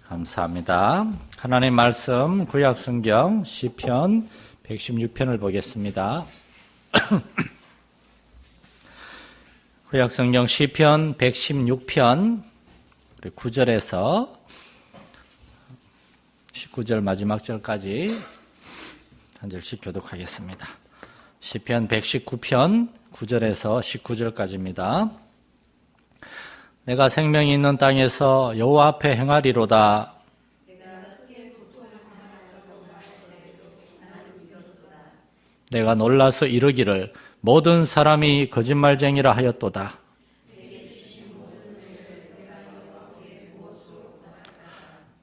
감사합니다. 하나님 말씀 구약성경 시편 116편을 보겠습니다. 구약성경 시편 116편 9절에서 19절 마지막 절까지 한 절씩 교독하겠습니다. 시편 119편 9절에서 19절까지입니다. 내가 생명이 있는 땅에서 여호와 앞에 행하리로다. 내가 놀라서 이르기를 모든 사람이 거짓말쟁이라 하였도다.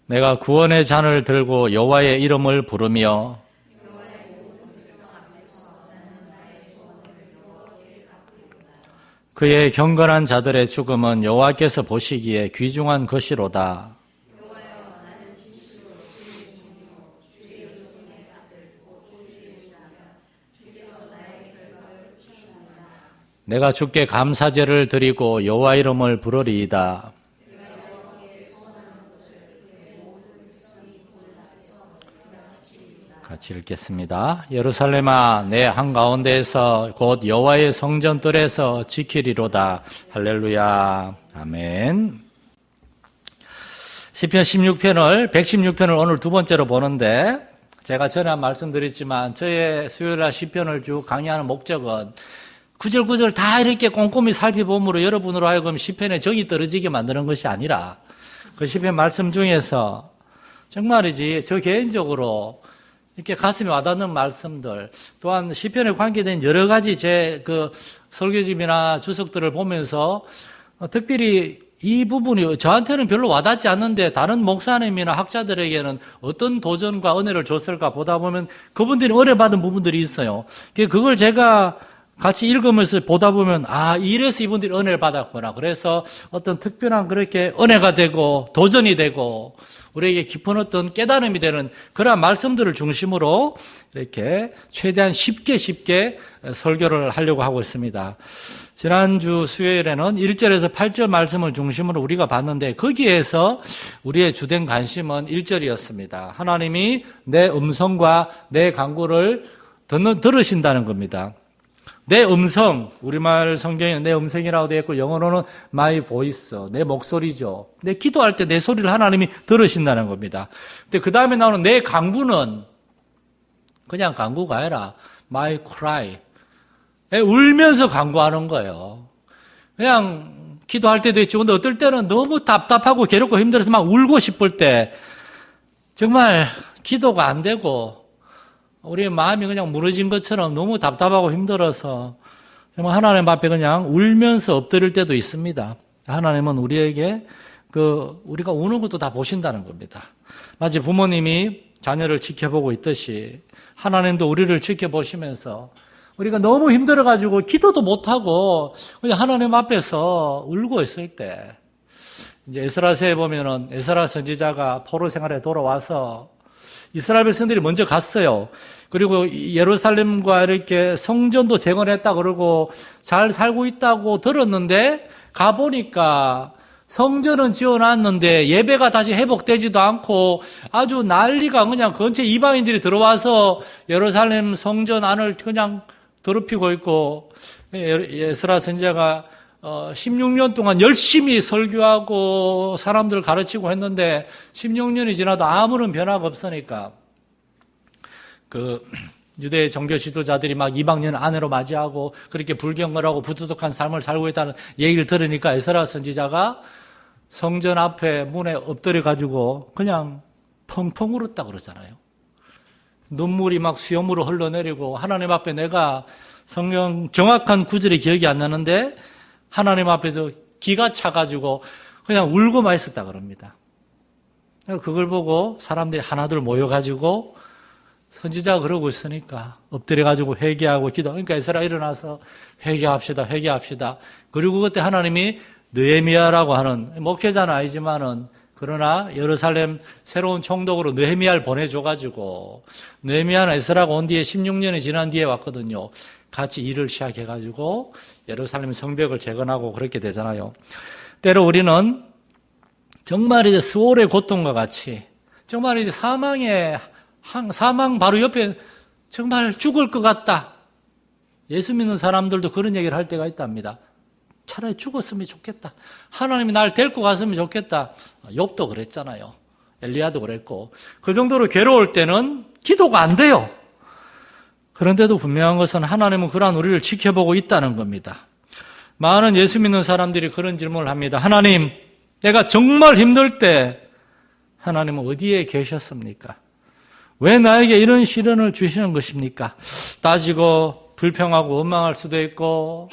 내가 구원의 잔을 들고 여호와의 이름을 부르며 그의 경건한 자들의 죽음은 여호와께서 보시기에 귀중한 것이로다. 내가 주께 감사제를 드리고 여호와 이름을 부르리이다. 같이 읽겠습니다. 예루살렘아, 내 한가운데에서 곧 여호와의 성전뜰에서 지키리로다. 할렐루야. 아멘. 시편 116편을 오늘 두 번째로 보는데, 제가 전에 말씀드렸지만 저의 수요일날 시편을 쭉 강의하는 목적은 구절구절 다 이렇게 꼼꼼히 살펴봄으로 여러분으로 하여금 시편에 정이 떨어지게 만드는 것이 아니라, 그 시편 말씀 중에서 정말이지 저 개인적으로 이렇게 가슴에 와닿는 말씀들, 또한 시편에 관계된 여러 가지 제 설교집이나 주석들을 보면서 특별히 이 부분이 저한테는 별로 와닿지 않는데 다른 목사님이나 학자들에게는 어떤 도전과 은혜를 줬을까 보다 보면 그분들이 은혜 받은 부분들이 있어요. 그걸 제가 같이 읽으면서 보다 보면 이래서 이분들이 은혜를 받았구나. 그래서 어떤 특별한 그렇게 은혜가 되고 도전이 되고 우리에게 깊은 어떤 깨달음이 되는 그러한 말씀들을 중심으로 이렇게 최대한 쉽게 설교를 하려고 하고 있습니다. 지난주 수요일에는 1절에서 8절 말씀을 중심으로 우리가 봤는데 거기에서 우리의 주된 관심은 1절이었습니다. 하나님이 내 음성과 내 간구를 들으신다는 겁니다. 내 음성, 우리말 성경에는 내 음성이라고 되어 있고 영어로는 my voice, 내 목소리죠. 내 기도할 때 내 소리를 하나님이 들으신다는 겁니다. 근데 그 다음에 나오는 내 간구는 그냥 간구가 아니라 my cry, 울면서 간구하는 거예요. 그냥 기도할 때도 있죠. 근데 어떨 때는 너무 답답하고 괴롭고 힘들어서 막 울고 싶을 때 정말 기도가 안 되고 우리의 마음이 그냥 무너진 것처럼 너무 답답하고 힘들어서 정말 하나님 앞에 그냥 울면서 엎드릴 때도 있습니다. 하나님은 우리에게 우리가 우는 것도 다 보신다는 겁니다. 마치 부모님이 자녀를 지켜보고 있듯이 하나님도 우리를 지켜보시면서 우리가 너무 힘들어가지고 기도도 못하고 그냥 하나님 앞에서 울고 있을 때 이제 에스라서에 보면은 에스라 선지자가 포로 생활에 돌아와서 이스라엘 백성들이 먼저 갔어요. 그리고 예루살렘과 이렇게 성전도 재건했다 그러고 잘 살고 있다고 들었는데 가보니까 성전은 지어놨는데 예배가 다시 회복되지도 않고 아주 난리가 그냥 근처 이방인들이 들어와서 예루살렘 성전 안을 그냥 더럽히고 있고 에스라 선지자가 16년 동안 열심히 설교하고 사람들 가르치고 했는데 16년이 지나도 아무런 변화가 없으니까 유대 종교 지도자들이 막 이방인 아내로 맞이하고 그렇게 불경을 하고 부도덕한 삶을 살고 있다는 얘기를 들으니까 에스라 선지자가 성전 앞에 문에 엎드려 가지고 그냥 펑펑 울었다 그러잖아요. 눈물이 막 수염으로 흘러내리고 하나님 앞에 내가 성경 정확한 구절이 기억이 안 나는데 하나님 앞에서 기가 차가지고 그냥 울고만 있었다 그럽니다. 그걸 보고 사람들이 하나둘 모여가지고 선지자가 그러고 있으니까 엎드려가지고 회개하고 기도. 그러니까 에스라 일어나서 회개합시다. 그리고 그때 하나님이 느헤미야라고 하는 목회자는 아니지만은 그러나 예루살렘 새로운 총독으로 느헤미야를 보내줘가지고 느헤미야는 에스라가 온 뒤에 16년이 지난 뒤에 왔거든요. 같이 일을 시작해가지고 예루살렘 성벽을 재건하고 그렇게 되잖아요. 때로 우리는 정말 이제 스월의 고통과 같이 정말 이제 사망 바로 옆에 정말 죽을 것 같다. 예수 믿는 사람들도 그런 얘기를 할 때가 있답니다. 차라리 죽었으면 좋겠다. 하나님이 날 데리고 갔으면 좋겠다. 욥도 그랬잖아요. 엘리야도 그랬고. 그 정도로 괴로울 때는 기도가 안 돼요. 그런데도 분명한 것은 하나님은 그러한 우리를 지켜보고 있다는 겁니다. 많은 예수 믿는 사람들이 그런 질문을 합니다. 하나님, 내가 정말 힘들 때 하나님은 어디에 계셨습니까? 왜 나에게 이런 시련을 주시는 것입니까? 따지고 불평하고 원망할 수도 있고,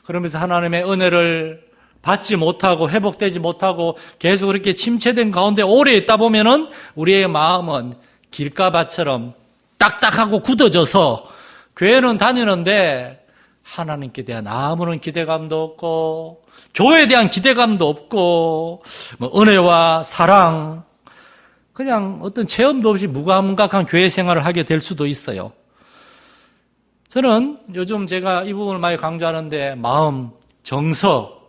그러면서 하나님의 은혜를 받지 못하고 회복되지 못하고 계속 그렇게 침체된 가운데 오래 있다 보면은 우리의 마음은 길가밭처럼 딱딱하고 굳어져서 교회는 다니는데 하나님께 대한 아무런 기대감도 없고 교회에 대한 기대감도 없고 은혜와 사랑 그냥 어떤 체험도 없이 무감각한 교회 생활을 하게 될 수도 있어요. 저는 요즘 제가 이 부분을 많이 강조하는데 마음, 정서,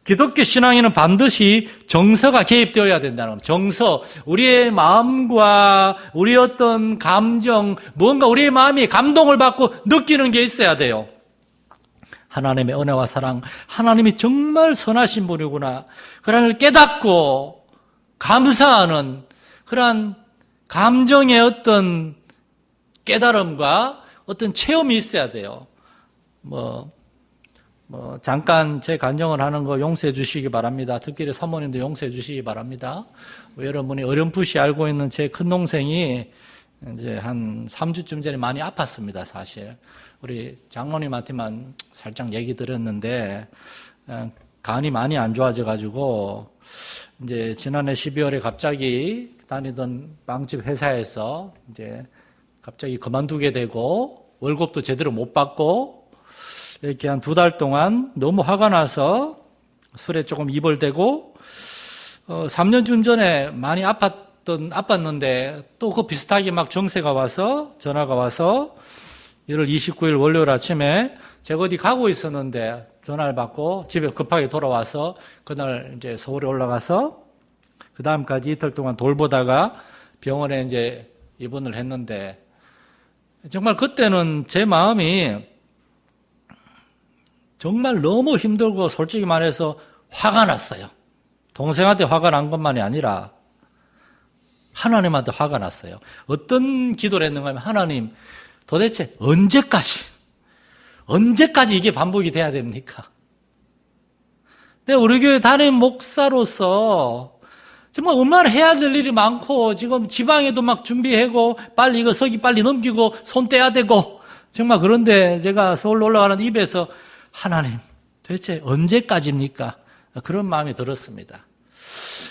기독교 신앙에는 반드시 정서가 개입되어야 된다는 겁니다. 정서, 우리의 마음과 우리의 어떤 감정, 뭔가 우리의 마음이 감동을 받고 느끼는 게 있어야 돼요. 하나님의 은혜와 사랑, 하나님이 정말 선하신 분이구나. 그런 걸 깨닫고 감사하는 그러한 감정의 어떤 깨달음과 어떤 체험이 있어야 돼요. 잠깐 제 간증을 하는 거 용서해 주시기 바랍니다. 특별히 사모님도 용서해 주시기 바랍니다. 여러분이 어렴풋이 알고 있는 제 큰동생이 이제 한 3주쯤 전에 많이 아팠습니다, 사실. 우리 장로님한테만 살짝 얘기 드렸는데, 간이 많이 안 좋아져가지고, 이제 지난해 12월에 갑자기 다니던 빵집 회사에서 이제 갑자기 그만두게 되고, 월급도 제대로 못 받고, 이렇게 한 2달 동안 너무 화가 나서 술에 조금 이불대고 3년쯤 전에 많이 아팠는데 또 그 비슷하게 막 전화가 와서 1월 29일 월요일 아침에 제가 어디 가고 있었는데 전화를 받고 집에 급하게 돌아와서 그날 이제 서울에 올라가서 그 다음까지 이틀 동안 돌보다가 병원에 이제 입원을 했는데 정말 그때는 제 마음이 정말 너무 힘들고 솔직히 말해서 화가 났어요. 동생한테 화가 난 것만이 아니라 하나님한테 화가 났어요. 어떤 기도를 했는가 하면 하나님 도대체 언제까지 이게 반복이 돼야 됩니까? 내가 우리 교회 담임 목사로서 정말 얼마나 해야 될 일이 많고 지금 지방에도 막 준비하고 빨리 이거 서기 빨리 넘기고 손 떼야 되고 정말 그런데 제가 서울로 올라가는 입에서 하나님, 도대체 언제까지입니까? 그런 마음이 들었습니다.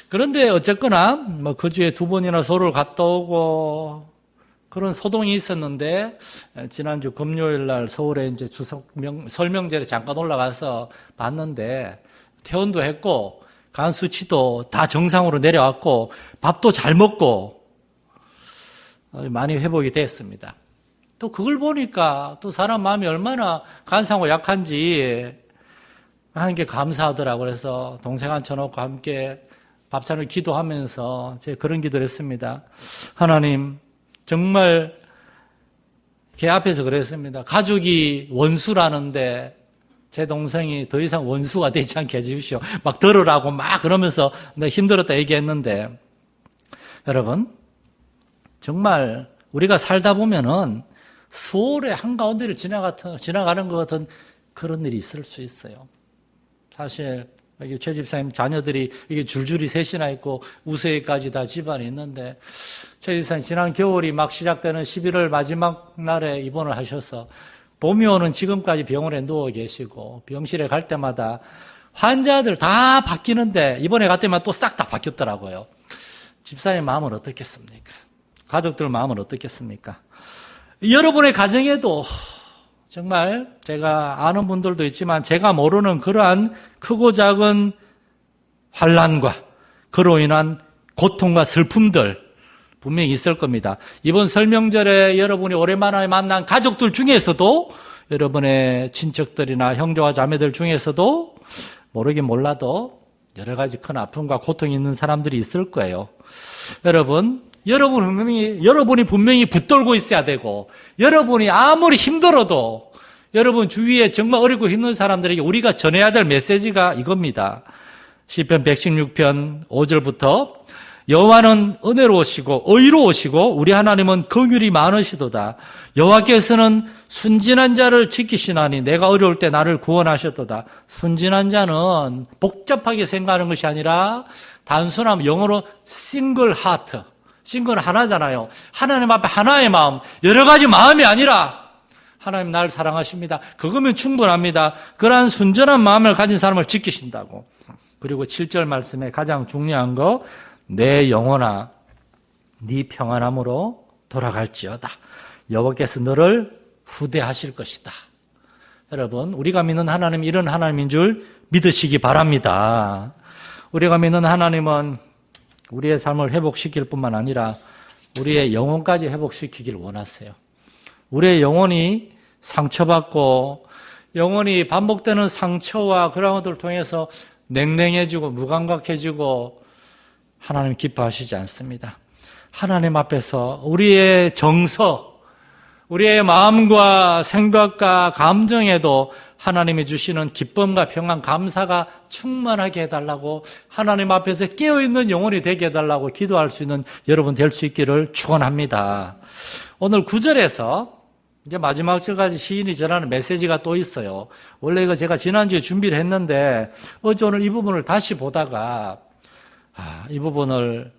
그런데 어쨌거나, 그 주에 2번이나 서울을 갔다 오고, 그런 소동이 있었는데, 지난주 금요일 날 서울에 이제 설명절에 잠깐 올라가서 봤는데, 퇴원도 했고, 간 수치도 다 정상으로 내려왔고, 밥도 잘 먹고, 많이 회복이 됐습니다. 또 그걸 보니까 또 사람 마음이 얼마나 간사하고 약한지 하는 게 감사하더라고요. 그래서 동생 앉혀놓고 함께 밥찬을 기도하면서 제가 그런 기도를 했습니다. 하나님, 정말 제 앞에서 그랬습니다. 가족이 원수라는데 제 동생이 더 이상 원수가 되지 않게 해주십시오. 막 들으라고 막 그러면서 내가 힘들었다 얘기했는데 여러분, 정말 우리가 살다 보면은 수월의 한가운데를 지나가는 것 같은 그런 일이 있을 수 있어요. 사실 여기 최 집사님 자녀들이 이게 줄줄이 셋이나 있고 우세까지 다 집안에 있는데 최 집사님 지난 겨울이 막 시작되는 11월 마지막 날에 입원을 하셔서 봄이 오는 지금까지 병원에 누워 계시고 병실에 갈 때마다 환자들 다 바뀌는데 이번에 갈 때만 또 싹 다 바뀌었더라고요. 집사님 마음은 어떻겠습니까? 가족들 마음은 어떻겠습니까? 여러분의 가정에도 정말 제가 아는 분들도 있지만 제가 모르는 그러한 크고 작은 환난과 그로 인한 고통과 슬픔들 분명히 있을 겁니다. 이번 설명절에 여러분이 오랜만에 만난 가족들 중에서도 여러분의 친척들이나 형제와 자매들 중에서도 모르긴 몰라도 여러 가지 큰 아픔과 고통이 있는 사람들이 있을 거예요. 여러분이 분명히 붙들고 있어야 되고, 여러분이 아무리 힘들어도 여러분 주위에 정말 어렵고 힘든 사람들에게 우리가 전해야 될 메시지가 이겁니다. 시편 116편 5절부터 여호와는 은혜로우시고 의로우시고 우리 하나님은 긍휼이 많으시도다. 여호와께서는 순진한 자를 지키시나니 내가 어려울 때 나를 구원하셨도다. 순진한 자는 복잡하게 생각하는 것이 아니라 단순한 영어로 싱글 하트, 싱글 하나잖아요. 하나님 앞에 하나의 마음, 여러 가지 마음이 아니라 하나님 나를 사랑하십니다. 그거면 충분합니다. 그러한 순전한 마음을 가진 사람을 지키신다고. 그리고 7절 말씀에 가장 중요한 거, 내 영혼아 네 평안함으로 돌아갈지어다. 여호와께서 너를 후대하실 것이다. 여러분, 우리가 믿는 하나님 이런 하나님인 줄 믿으시기 바랍니다. 우리가 믿는 하나님은 우리의 삶을 회복시킬 뿐만 아니라 우리의 영혼까지 회복시키기를 원하세요. 우리의 영혼이 상처받고 영혼이 반복되는 상처와 그런 것들을 통해서 냉랭해지고 무감각해지고 하나님 기뻐하시지 않습니다. 하나님 앞에서 우리의 정서, 우리의 마음과 생각과 감정에도 하나님이 주시는 기쁨과 평안, 감사가 충만하게 해달라고, 하나님 앞에서 깨어있는 영혼이 되게 해달라고 기도할 수 있는 여러분 될 수 있기를 축원합니다. 오늘 9절에서 이제 마지막 절까지 시인이 전하는 메시지가 또 있어요. 원래 이거 제가 지난주에 준비를 했는데 어제 오늘 이 부분을 다시 보다가 이 부분을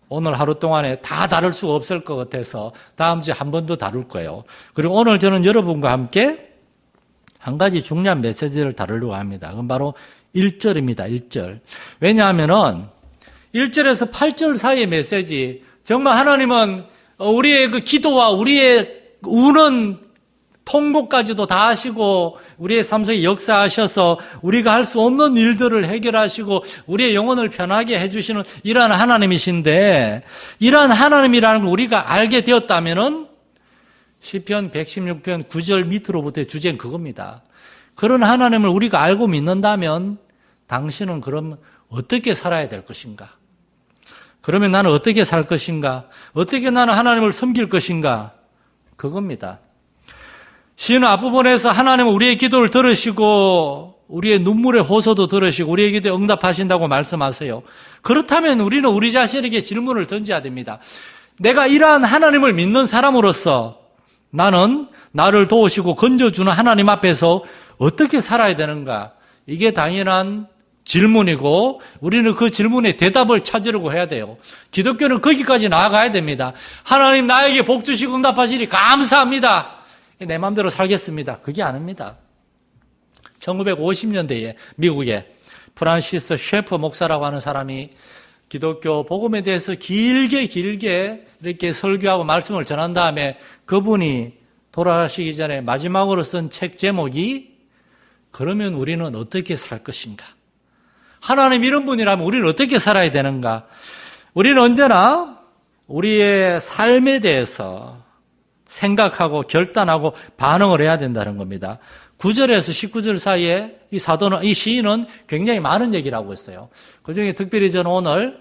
오늘 하루 동안에 다 다룰 수가 없을 것 같아서 다음 주에 한 번 더 다룰 거예요. 그리고 오늘 저는 여러분과 함께 한 가지 중요한 메시지를 다루려고 합니다. 그건 바로 1절입니다. 1절. 왜냐하면은 1절에서 8절 사이의 메시지, 정말 하나님은 우리의 그 기도와 우리의 우는 통곡까지도 다 하시고 우리의 삶 속에 역사하셔서 우리가 할 수 없는 일들을 해결하시고 우리의 영혼을 편하게 해주시는 이러한 하나님이신데, 이러한 하나님이라는 걸 우리가 알게 되었다면은 시편 116편 9절 밑으로부터의 주제는 그겁니다. 그런 하나님을 우리가 알고 믿는다면 당신은 그럼 어떻게 살아야 될 것인가? 그러면 나는 어떻게 살 것인가? 어떻게 나는 하나님을 섬길 것인가? 그겁니다. 시인은 앞부분에서 하나님은 우리의 기도를 들으시고 우리의 눈물의 호소도 들으시고 우리의 기도에 응답하신다고 말씀하세요. 그렇다면 우리는 우리 자신에게 질문을 던져야 됩니다. 내가 이러한 하나님을 믿는 사람으로서 나는 나를 도우시고 건져주는 하나님 앞에서 어떻게 살아야 되는가? 이게 당연한 질문이고 우리는 그 질문에 대답을 찾으려고 해야 돼요. 기독교는 거기까지 나아가야 됩니다. 하나님 나에게 복 주시고 응답하시니 감사합니다. 내 마음대로 살겠습니다. 그게 아닙니다. 1950년대에 미국에 프란시스 셰퍼 목사라고 하는 사람이 기독교 복음에 대해서 길게 이렇게 설교하고 말씀을 전한 다음에 그분이 돌아가시기 전에 마지막으로 쓴 책 제목이 그러면 우리는 어떻게 살 것인가? 하나님 이런 분이라면 우리는 어떻게 살아야 되는가? 우리는 언제나 우리의 삶에 대해서 생각하고 결단하고 반응을 해야 된다는 겁니다. 9절에서 19절 사이에 이 시인은 굉장히 많은 얘기를 하고 있어요. 그 중에 특별히 저는 오늘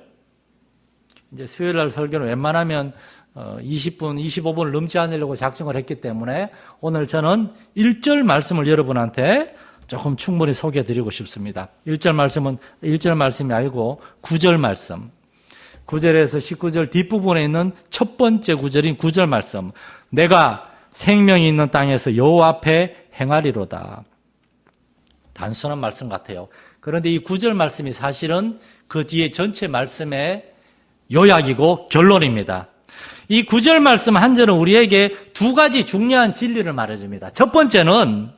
이제 수요일 날 설교는 웬만하면 20분, 25분을 넘지 않으려고 작정을 했기 때문에 오늘 저는 1절 말씀을 여러분한테 조금 충분히 소개해 드리고 싶습니다. 1절 말씀이 아니고 9절 말씀. 9절에서 19절 뒷부분에 있는 첫 번째 구절인 9절 말씀. 내가 생명이 있는 땅에서 여호와 앞에 행하리로다. 단순한 말씀 같아요. 그런데 이 9절 말씀이 사실은 그 뒤에 전체 말씀의 요약이고 결론입니다. 이 9절 말씀 한 절은 우리에게 두 가지 중요한 진리를 말해줍니다. 첫 번째는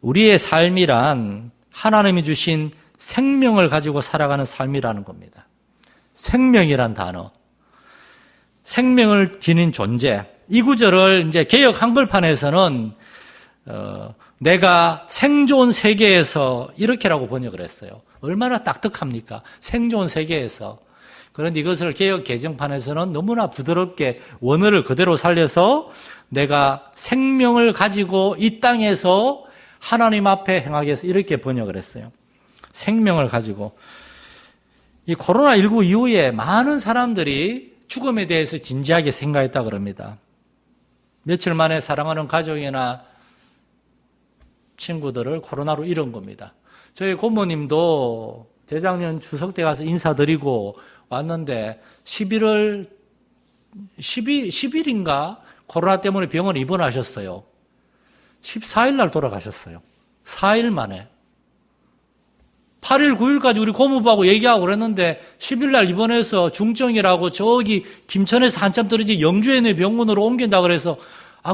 우리의 삶이란 하나님이 주신 생명을 가지고 살아가는 삶이라는 겁니다. 생명이란 단어. 생명을 지닌 존재. 이 구절을 이제 개역 한글판에서는 내가 생존 세계에서 이렇게라고 번역을 했어요. 얼마나 딱딱합니까? 생존 세계에서. 그런데 이것을 개역 개정판에서는 너무나 부드럽게 원어를 그대로 살려서 내가 생명을 가지고 이 땅에서 하나님 앞에 행하기 위해서 이렇게 번역을 했어요. 생명을 가지고. 이 코로나19 이후에 많은 사람들이 죽음에 대해서 진지하게 생각했다 그럽니다. 며칠 만에 사랑하는 가족이나 친구들을 코로나로 잃은 겁니다. 저희 고모님도 재작년 추석 때 가서 인사드리고 왔는데 10일인가 코로나 때문에 병원에 입원하셨어요. 14일 날 돌아가셨어요. 4일 만에. 8일, 9일까지 우리 고모부하고 얘기하고 그랬는데 10일 날 입원해서 중증이라고 저기 김천에서 한참 떨어진 영주에 있는 병원으로 옮긴다 그래서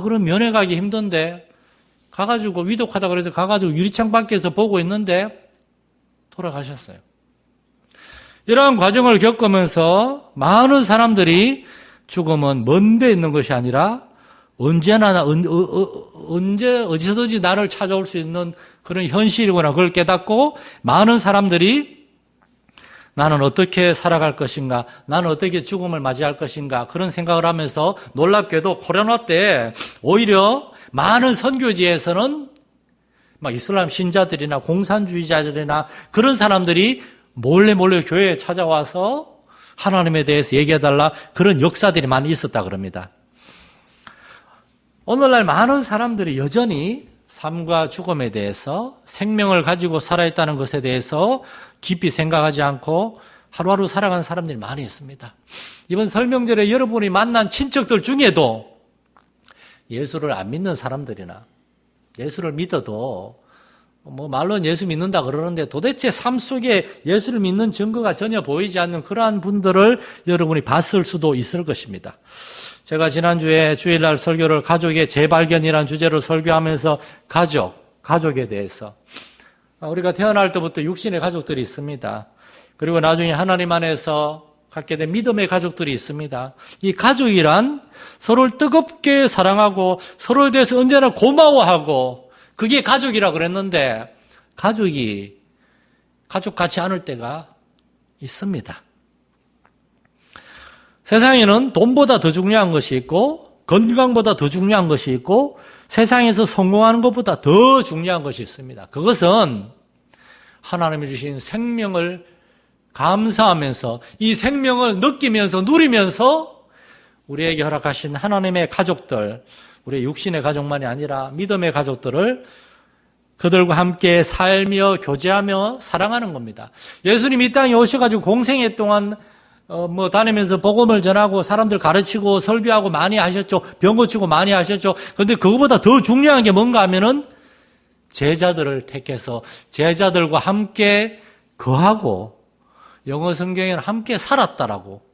그럼 면회 가기 힘든데 가가지고 위독하다 그래서 가가지고 유리창 밖에서 보고 있는데 돌아가셨어요. 이러한 과정을 겪으면서 많은 사람들이 죽음은 먼 데 있는 것이 아니라 언제나 언제 어디서든지 나를 찾아올 수 있는 그런 현실이구나 그걸 깨닫고 많은 사람들이 나는 어떻게 살아갈 것인가, 나는 어떻게 죽음을 맞이할 것인가 그런 생각을 하면서 놀랍게도 코로나 때 오히려 많은 선교지에서는 막 이슬람 신자들이나 공산주의자들이나 그런 사람들이 몰래 교회에 찾아와서 하나님에 대해서 얘기해달라 그런 역사들이 많이 있었다 그럽니다. 오늘날 많은 사람들이 여전히 삶과 죽음에 대해서 생명을 가지고 살아있다는 것에 대해서 깊이 생각하지 않고 하루하루 살아가는 사람들이 많이 있습니다. 이번 설명절에 여러분이 만난 친척들 중에도 예수를 안 믿는 사람들이나 예수를 믿어도 말로는 예수 믿는다 그러는데 도대체 삶 속에 예수를 믿는 증거가 전혀 보이지 않는 그러한 분들을 여러분이 봤을 수도 있을 것입니다. 제가 지난주에 주일날 설교를 가족의 재발견이라는 주제로 설교하면서 가족에 대해서 우리가 태어날 때부터 육신의 가족들이 있습니다. 그리고 나중에 하나님 안에서 갖게 된 믿음의 가족들이 있습니다. 이 가족이란 서로를 뜨겁게 사랑하고 서로에 대해서 언제나 고마워하고 그게 가족이라고 그랬는데 가족 같지 않을 때가 있습니다. 세상에는 돈보다 더 중요한 것이 있고 건강보다 더 중요한 것이 있고 세상에서 성공하는 것보다 더 중요한 것이 있습니다. 그것은 하나님이 주신 생명을 감사하면서 이 생명을 느끼면서 누리면서 우리에게 허락하신 하나님의 가족들, 우리의 육신의 가족만이 아니라 믿음의 가족들을 그들과 함께 살며 교제하며 사랑하는 겁니다. 예수님이 이 땅에 오셔가지고 공생애 동안 다니면서 복음을 전하고 사람들 가르치고 설교하고 많이 하셨죠. 병 고치고 많이 하셨죠. 그런데 그거보다 더 중요한 게 뭔가 하면은 제자들을 택해서 제자들과 함께 거하고 영어 성경에는 함께 살았다라고.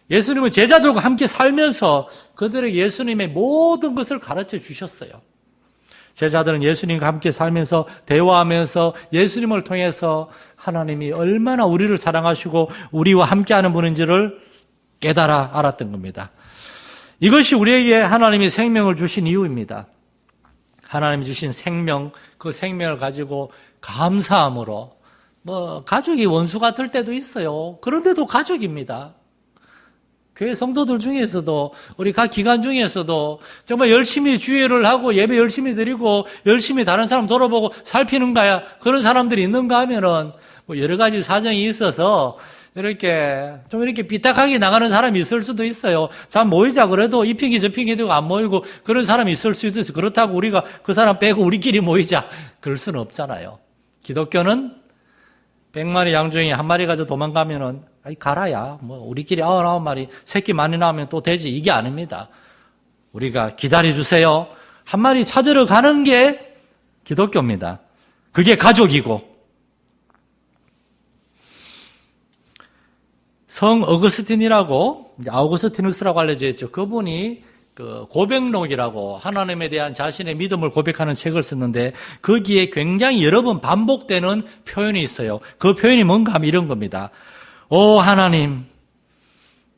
예수님은 제자들과 함께 살면서 그들에게 예수님의 모든 것을 가르쳐 주셨어요. 제자들은 예수님과 함께 살면서 대화하면서 예수님을 통해서 하나님이 얼마나 우리를 사랑하시고 우리와 함께하는 분인지를 깨달아 알았던 겁니다. 이것이 우리에게 하나님이 생명을 주신 이유입니다. 하나님이 주신 생명, 그 생명을 가지고 감사함으로 가족이 원수 같을 때도 있어요. 그런데도 가족입니다. 교회 성도들 중에서도 우리 각 기관 중에서도 정말 열심히 주일을 하고 예배 열심히 드리고 열심히 다른 사람 돌아보고 살피는가야 그런 사람들이 있는가 하면은 여러 가지 사정이 있어서 이렇게 삐딱하게 나가는 사람이 있을 수도 있어요. 자 모이자 그래도 이 핑계 저 핑계 대고 안 모이고 그런 사람이 있을 수도 있어요. 그렇다고 우리가 그 사람 빼고 우리끼리 모이자 그럴 수는 없잖아요. 기독교는 100마리 양 중에 한 마리 가지고 도망가면은 가라야 우리끼리 99마리 새끼 많이 나오면 또 되지 이게 아닙니다. 우리가 기다려주세요. 한 마리 찾으러 가는 게 기독교입니다. 그게 가족이고 성 어거스틴이라고 아우구스티누스라고 알려져 있죠. 그분이 그 고백록이라고 하나님에 대한 자신의 믿음을 고백하는 책을 썼는데 거기에 굉장히 여러 번 반복되는 표현이 있어요. 그 표현이 뭔가 하면 이런 겁니다. 오 하나님,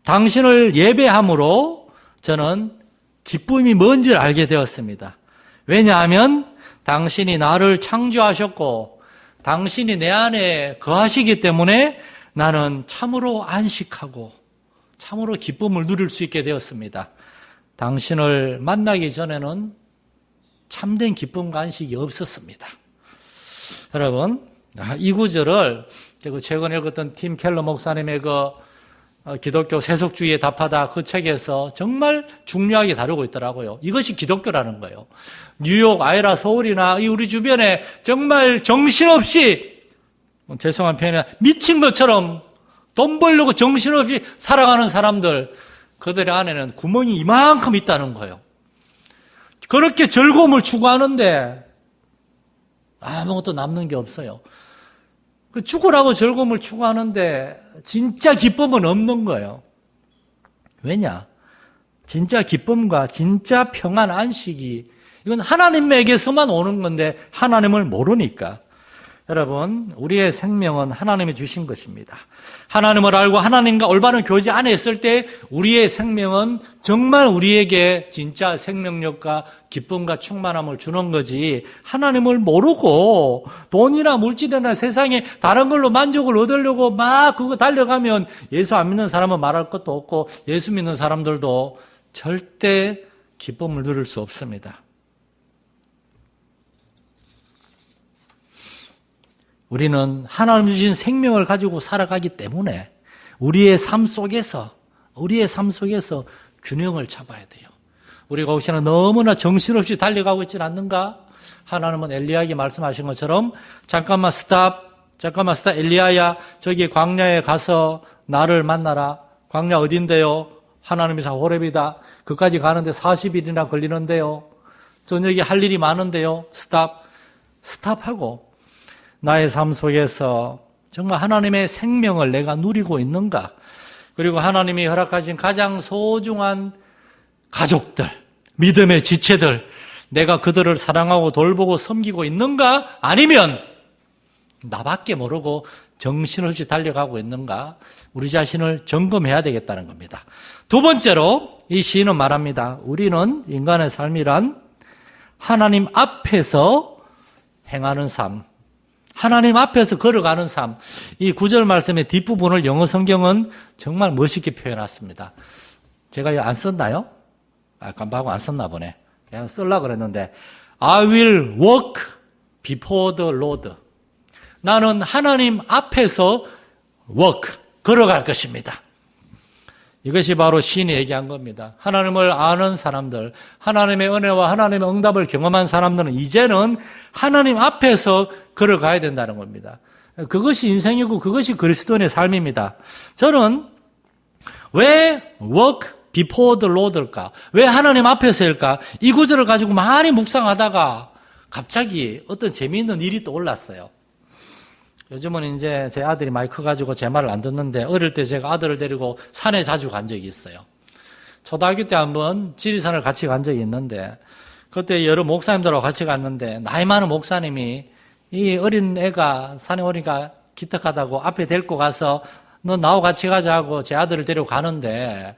당신을 예배함으로 저는 기쁨이 뭔지를 알게 되었습니다. 왜냐하면 당신이 나를 창조하셨고 당신이 내 안에 거하시기 때문에 나는 참으로 안식하고 참으로 기쁨을 누릴 수 있게 되었습니다. 당신을 만나기 전에는 참된 기쁨과 안식이 없었습니다. 여러분, 이 구절을 최근에 읽었던 팀 켈러 목사님의 기독교 세속주의에 답하다 그 책에서 정말 중요하게 다루고 있더라고요. 이것이 기독교라는 거예요. 뉴욕, 아이라, 서울이나 우리 주변에 정말 정신없이, 죄송한 표현이 미친 것처럼 돈 벌려고 정신없이 살아가는 사람들, 그들의 안에는 구멍이 이만큼 있다는 거예요. 그렇게 즐거움을 추구하는데 아무것도 남는 게 없어요. 죽으라고 즐거움을 추구하는데 진짜 기쁨은 없는 거예요. 왜냐? 진짜 기쁨과 진짜 평안, 안식이 이건 하나님에게서만 오는 건데 하나님을 모르니까. 여러분, 우리의 생명은 하나님이 주신 것입니다. 하나님을 알고 하나님과 올바른 교제 안에 있을 때 우리의 생명은 정말 우리에게 진짜 생명력과 기쁨과 충만함을 주는 거지, 하나님을 모르고 돈이나 물질이나 세상에 다른 걸로 만족을 얻으려고 막 그거 달려가면 예수 안 믿는 사람은 말할 것도 없고 예수 믿는 사람들도 절대 기쁨을 누릴 수 없습니다. 우리는 하나님 주신 생명을 가지고 살아가기 때문에 우리의 삶 속에서 균형을 잡아야 돼요. 우리가 혹시나 너무나 정신없이 달려가고 있지는 않는가? 하나님은 엘리야에게 말씀하신 것처럼 잠깐만 스탑, 엘리야야, 저기 광야에 가서 나를 만나라. 광야 어딘데요? 하나님이 호렙이다. 그까지 가는데 40일이나 걸리는데요. 저녁에 할 일이 많은데요. 스탑하고 나의 삶 속에서 정말 하나님의 생명을 내가 누리고 있는가? 그리고 하나님이 허락하신 가장 소중한 가족들, 믿음의 지체들, 내가 그들을 사랑하고 돌보고 섬기고 있는가? 아니면 나밖에 모르고 정신없이 달려가고 있는가? 우리 자신을 점검해야 되겠다는 겁니다. 두 번째로 이 시인은 말합니다. 우리는 인간의 삶이란 하나님 앞에서 행하는 삶, 하나님 앞에서 걸어가는 삶. 이 9절 말씀의 뒷부분을 영어 성경은 정말 멋있게 표현했습니다. 제가 이거 안 썼나요? 깜빡하고 안 썼나 보네. 그냥 쓰려고 그랬는데 I will walk before the Lord. 나는 하나님 앞에서 walk, 걸어갈 것입니다. 이것이 바로 시인이 얘기한 겁니다. 하나님을 아는 사람들, 하나님의 은혜와 하나님의 응답을 경험한 사람들은 이제는 하나님 앞에서 걸어가야 된다는 겁니다. 그것이 인생이고 그것이 그리스도인의 삶입니다. 저는 왜 walk before the Lord일까? 왜 하나님 앞에서일까? 이 구절을 가지고 많이 묵상하다가 갑자기 어떤 재미있는 일이 떠올랐어요. 요즘은 이제 제 아들이 많이 커가지고 제 말을 안 듣는데 어릴 때 제가 아들을 데리고 산에 자주 간 적이 있어요. 초등학교 때 한번 지리산을 같이 간 적이 있는데 그때 여러 목사님들하고 같이 갔는데 나이 많은 목사님이 이 어린 애가 산에 오니까 기특하다고 앞에 데리고 가서 너 나하고 같이 가자 하고 제 아들을 데리고 가는데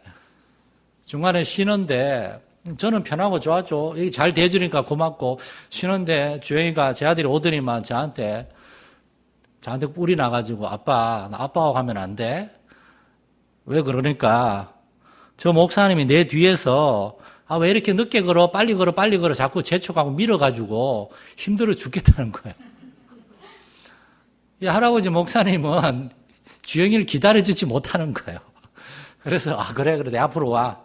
중간에 쉬는데 저는 편하고 좋았죠. 잘 대해주니까 고맙고 쉬는데 주영이가 제 아들이 오더니만 저한테 뿔이 나가지고 아빠, 나 아빠하고 가면 안 돼? 왜 그러니까 저 목사님이 내 뒤에서 왜 이렇게 늦게 걸어 빨리 걸어 자꾸 재촉하고 밀어가지고 힘들어 죽겠다는 거예요. 이 할아버지 목사님은 주영이를 기다려주지 못하는 거예요. 그래서 그래 내 앞으로 와.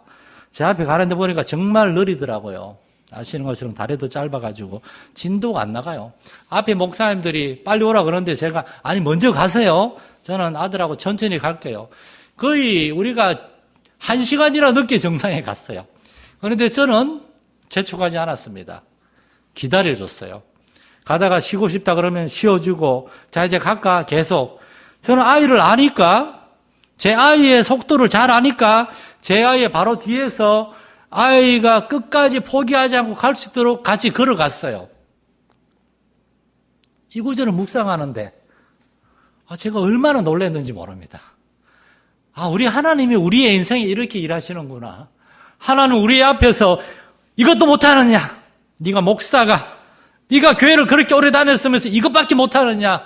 제 앞에 가는데 보니까 정말 느리더라고요. 아시는 것처럼 다리도 짧아가지고 진도가 안 나가요. 앞에 목사님들이 빨리 오라 그러는데 제가 먼저 가세요. 저는 아들하고 천천히 갈게요. 거의 우리가 1시간이나 늦게 정상에 갔어요. 그런데 저는 재촉하지 않았습니다. 기다려줬어요. 가다가 쉬고 싶다 그러면 쉬어주고 자 이제 갈까 계속. 저는 아이를 아니까 제 아이의 속도를 잘 아니까 제 아이의 바로 뒤에서 아이가 끝까지 포기하지 않고 갈 수 있도록 같이 걸어갔어요. 이 구절을 묵상하는데 제가 얼마나 놀랐는지 모릅니다. 우리 하나님이 우리의 인생에 이렇게 일하시는구나. 하나님 우리 앞에서 이것도 못하느냐? 네가 목사가 네가 교회를 그렇게 오래 다녔으면서 이것밖에 못하느냐?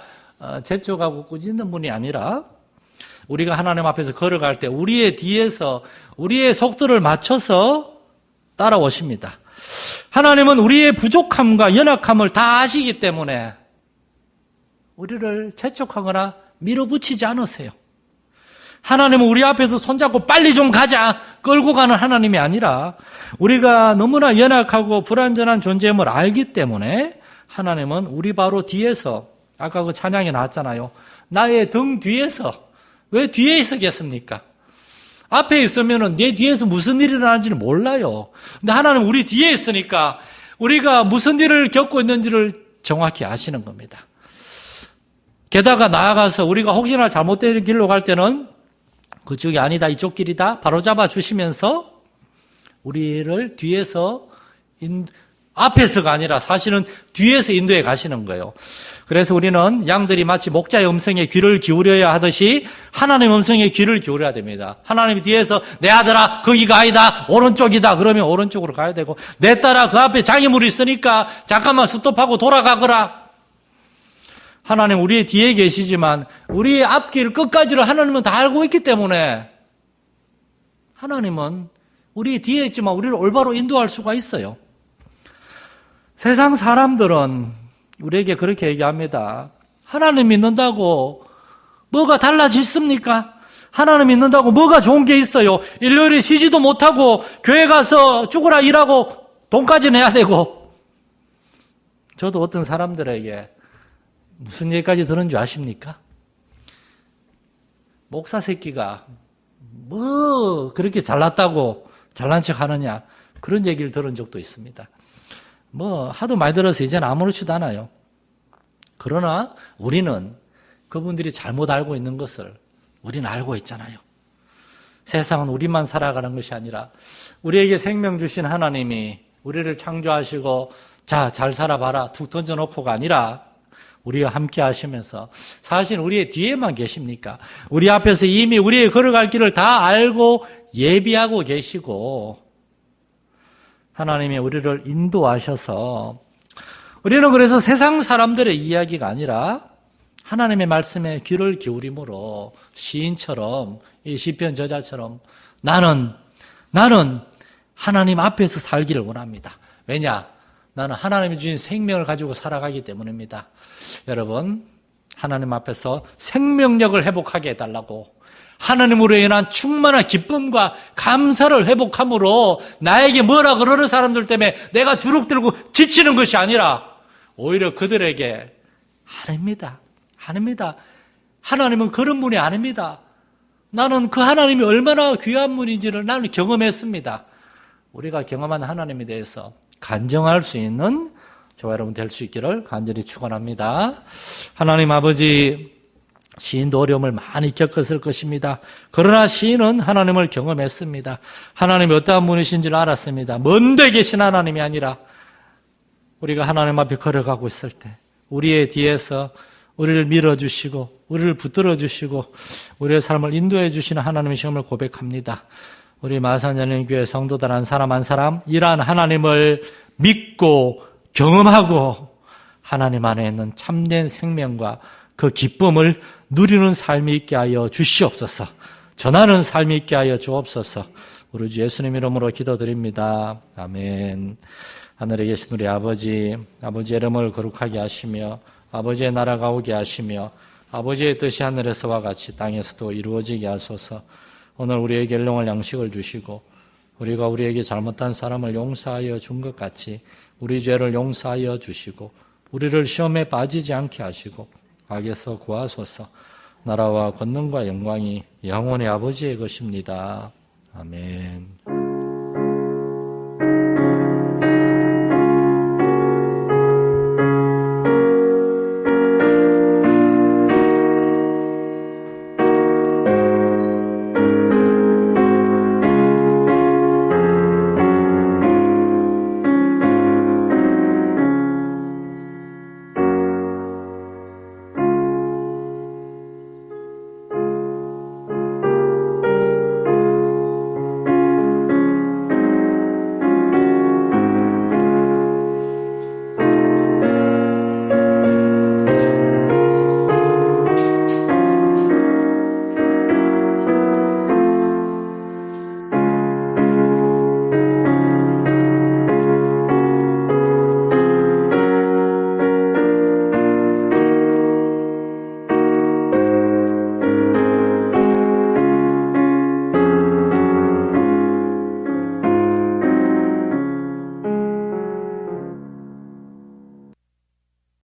재촉하고 꾸짖는 분이 아니라 우리가 하나님 앞에서 걸어갈 때 우리의 뒤에서 우리의 속도를 맞춰서 따라오십니다. 하나님은 우리의 부족함과 연약함을 다 아시기 때문에 우리를 재촉하거나 밀어붙이지 않으세요. 하나님은 우리 앞에서 손잡고 빨리 좀 가자 끌고 가는 하나님이 아니라 우리가 너무나 연약하고 불완전한 존재임을 알기 때문에 하나님은 우리 바로 뒤에서 아까 그 찬양이 나왔잖아요. 나의 등 뒤에서. 왜 뒤에 있었겠습니까? 앞에 있으면은 내 뒤에서 무슨 일이 일어나는지는 몰라요. 근데 하나님은 우리 뒤에 있으니까 우리가 무슨 일을 겪고 있는지를 정확히 아시는 겁니다. 게다가 나아가서 우리가 혹시나 잘못된 길로 갈 때는 그쪽이 아니다, 이쪽 길이다 바로잡아 주시면서 우리를 뒤에서 앞에서가 아니라 사실은 뒤에서 인도해 가시는 거예요. 그래서 우리는 양들이 마치 목자의 음성에 귀를 기울여야 하듯이 하나님의 음성에 귀를 기울여야 됩니다. 하나님이 뒤에서 내 아들아 거기가 아니다 오른쪽이다 그러면 오른쪽으로 가야 되고 내 딸아 그 앞에 장애물이 있으니까 잠깐만 스톱하고 돌아가거라. 하나님 우리의 뒤에 계시지만 우리의 앞길 끝까지를 하나님은 다 알고 있기 때문에 하나님은 우리의 뒤에 있지만 우리를 올바로 인도할 수가 있어요. 세상 사람들은 우리에게 그렇게 얘기합니다. 하나님 믿는다고 뭐가 달라졌습니까? 하나님 믿는다고 뭐가 좋은 게 있어요? 일요일에 쉬지도 못하고 교회 가서 죽으라 일하고 돈까지 내야 되고. 저도 어떤 사람들에게 무슨 얘기까지 들은 줄 아십니까? 목사 새끼가 뭐 그렇게 잘났다고 잘난 척 하느냐 그런 얘기를 들은 적도 있습니다. 뭐 하도 많이 들어서 이제는 아무렇지도 않아요. 그러나 우리는 그분들이 잘못 알고 있는 것을 우리는 알고 있잖아요. 세상은 우리만 살아가는 것이 아니라 우리에게 생명 주신 하나님이 우리를 창조하시고 자, 잘 살아봐라 툭 던져놓고가 아니라 우리와 함께 하시면서 사실 우리의 뒤에만 계십니까? 우리 앞에서 이미 우리의 걸어갈 길을 다 알고 예비하고 계시고 하나님이 우리를 인도하셔서 우리는 그래서 세상 사람들의 이야기가 아니라 하나님의 말씀에 귀를 기울임으로 시인처럼 이 시편 저자처럼 나는 하나님 앞에서 살기를 원합니다. 왜냐? 나는 하나님이 주신 생명을 가지고 살아가기 때문입니다. 여러분, 하나님 앞에서 생명력을 회복하게 해달라고 하나님으로 인한 충만한 기쁨과 감사를 회복함으로 나에게 뭐라 그러는 사람들 때문에 내가 주눅들고 지치는 것이 아니라 오히려 그들에게 아닙니다. 하나님은 그런 분이 아닙니다. 나는 그 하나님이 얼마나 귀한 분인지를 나는 경험했습니다. 우리가 경험한 하나님에 대해서 간증할 수 있는 저와 여러분 될 수 있기를 간절히 축원합니다. 하나님 아버지, 시인도 어려움을 많이 겪었을 것입니다. 그러나 시인은 하나님을 경험했습니다. 하나님이 어떠한 분이신지를 알았습니다. 먼데 계신 하나님이 아니라 우리가 하나님 앞에 걸어가고 있을 때 우리의 뒤에서 우리를 밀어주시고 우리를 붙들어주시고 우리의 삶을 인도해 주시는 하나님이심을 고백합니다. 우리 마산연령교회 성도들 한 사람 이러한 하나님을 믿고 경험하고 하나님 안에 있는 참된 생명과 그 기쁨을 누리는 삶이 있게 하여 주시옵소서. 전하는 삶이 있게 하여 주옵소서. 우리 주 예수님 이름으로 기도드립니다. 아멘. 하늘에 계신 우리 아버지의 이름을 거룩하게 하시며 아버지의 나라가 오게 하시며 아버지의 뜻이 하늘에서와 같이 땅에서도 이루어지게 하소서. 오늘 우리에게 일용할 양식을 주시고 우리가 우리에게 잘못한 사람을 용서하여 준 것 같이 우리 죄를 용서하여 주시고 우리를 시험에 빠지지 않게 하시고 악에서 구하소서. 나라와 권능과 영광이 영원의 아버지의 것입니다. 아멘.